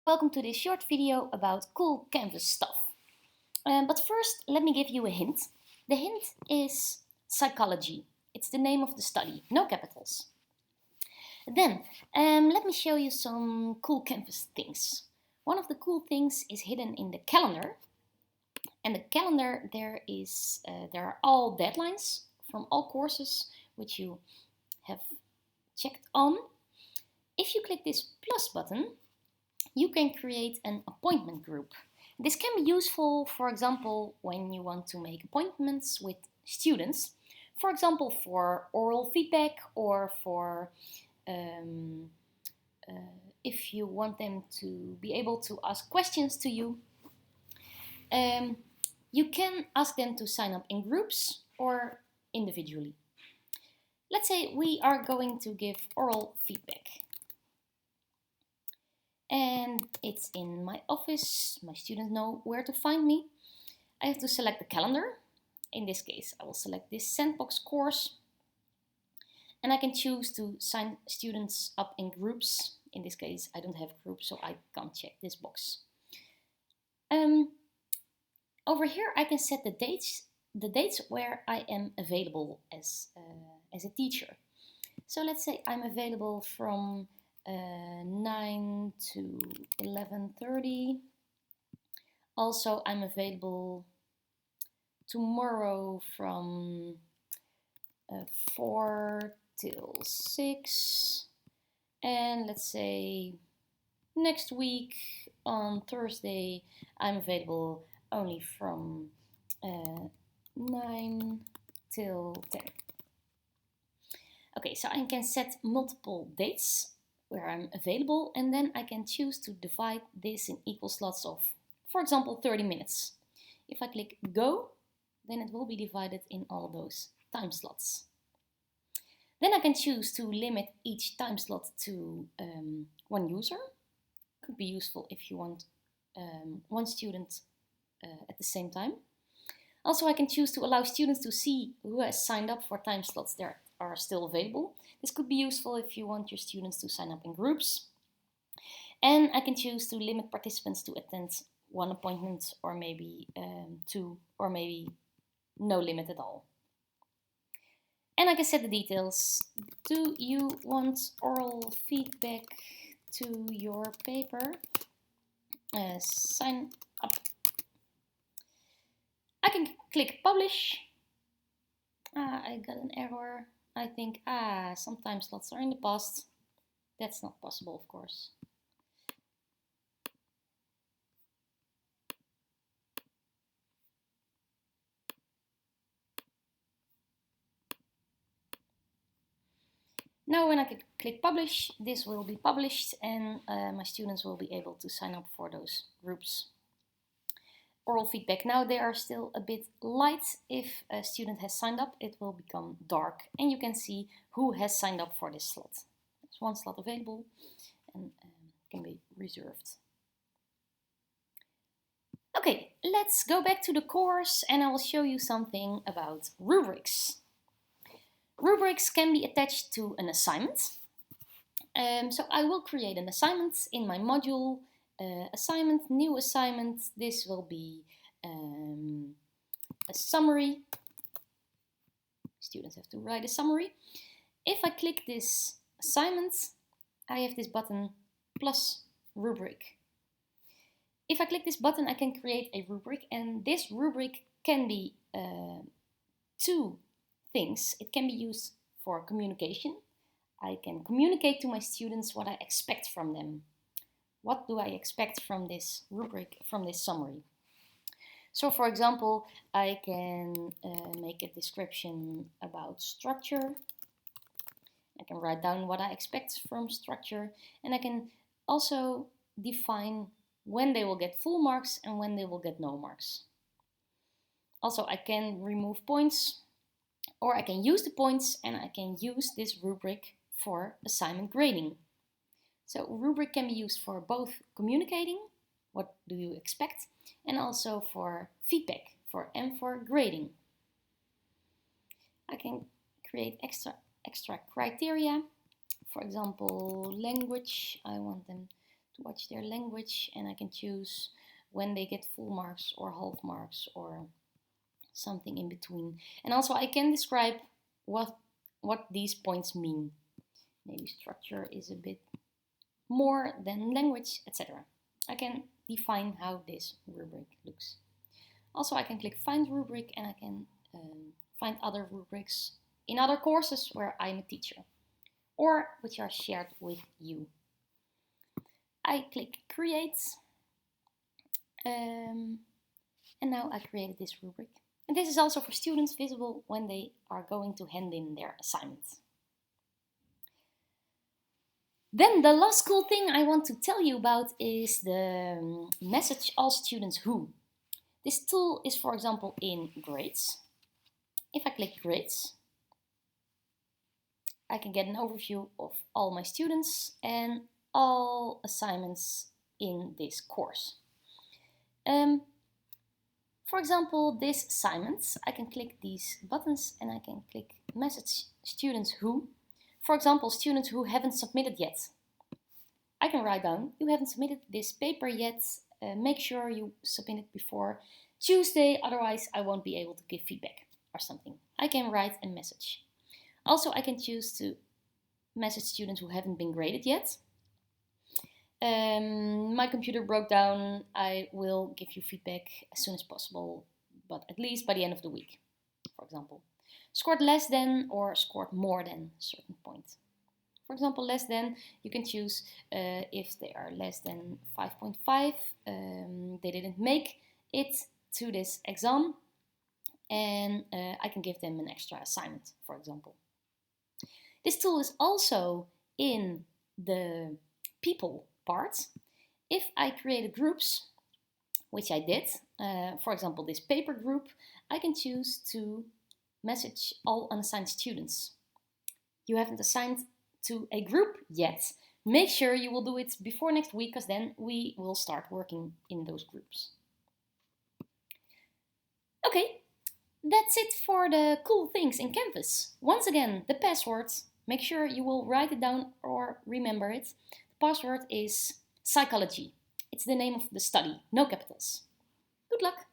Welcome to this short video about cool Canvas stuff. But first, let me give you a hint. The hint is psychology. It's the name of the study, no capitals. Then, let me show you some cool Canvas things. One of the cool things is hidden in the calendar. And the calendar, there are all deadlines from all courses which you have checked on. If you click this plus button, you can create an appointment group. This can be useful, for example, when you want to make appointments with students, for example, for oral feedback or for if you want them to be able to ask questions to you. You can ask them to sign up in groups or individually. Let's say we are going to give oral feedback. And it's in my office. My students know where to find me. I have to select the calendar. In this case, I will select this sandbox course. And I can choose to sign students up in groups. In this case, I don't have groups, so I can't check this box. Over here, I can set the dates where I am available as a teacher. So let's say I'm available from 9 to 11:30. Also, I'm available tomorrow from 4 till 6. And let's say next week on Thursday, I'm available only from 9 till 10. Okay, so I can set multiple dates where I'm available, and then I can choose to divide this in equal slots of, for example, 30 minutes. If I click go, then it will be divided in all those time slots. Then I can choose to limit each time slot to one user. Could be useful if you want one student at the same time. Also, I can choose to allow students to see who has signed up for time slots that are still available. This could be useful if you want your students to sign up in groups. And I can choose to limit participants to attend one appointment or maybe two, or maybe no limit at all. And I can set the details. Do you want oral feedback to your paper? Sign up. I can click publish. I got an error. I think, some time slots are in the past. That's not possible, of course. Now when I click publish, this will be published and my students will be able to sign up for those groups. Oral feedback. Now they are still a bit light. If a student has signed up, it will become dark and you can see who has signed up for this slot. There's one slot available and can be reserved. Okay, let's go back to the course and I will show you something about rubrics. Rubrics can be attached to an assignment. So I will create an assignment in my module. Assignment, new assignment. This will be a summary. Students have to write a summary. If I click this assignment, I have this button plus rubric. If I click this button, I can create a rubric, and this rubric can be two things. It can be used for communication. I can communicate to my students what I expect from them. What do I expect from this rubric, from this summary? So for example, I can make a description about structure. I can write down what I expect from structure, and I can also define when they will get full marks and when they will get no marks. Also, I can remove points, or I can use the points and I can use this rubric for assignment grading. So rubric can be used for both communicating, what do you expect, and also for feedback and for grading. I can create extra criteria. For example, language, I want them watch their language, and I can choose when they get full marks or half marks or something in between. And also I can describe what these points mean. Maybe structure is a bit more than language, etc. I can define how this rubric looks. Also, I can click Find Rubric, and I can find other rubrics in other courses where I'm a teacher or which are shared with you. I click Create, and now I created this rubric. And this is also for students visible when they are going to hand in their assignments. Then the last cool thing I want to tell you about is the Message All Students Who. This tool is, for example, in grades. If I click grades, I can get an overview of all my students and all assignments in this course. For example, this assignment, I can click these buttons and I can click Message Students Who. For example, students who haven't submitted yet. I can write down, you haven't submitted this paper yet, make sure you submit it before Tuesday, otherwise I won't be able to give feedback or something. I can write a message. Also, I can choose to message students who haven't been graded yet. My computer broke down, I will give you feedback as soon as possible, but at least by the end of the week, for example. Scored less than or scored more than a certain point. For example, less than, you can choose if they are less than 5.5, they didn't make it to this exam, and I can give them an extra assignment, for example. This tool is also in the people part. If I created groups, which I did, for example, this paper group, I can choose to message all unassigned students. You haven't assigned to a group yet. Make sure you will do it before next week, because then we will start working in those groups. Okay, that's it for the cool things in Canvas. Once again, the password, make sure you will write it down or remember it. The password is psychology. It's the name of the study, no capitals. Good luck!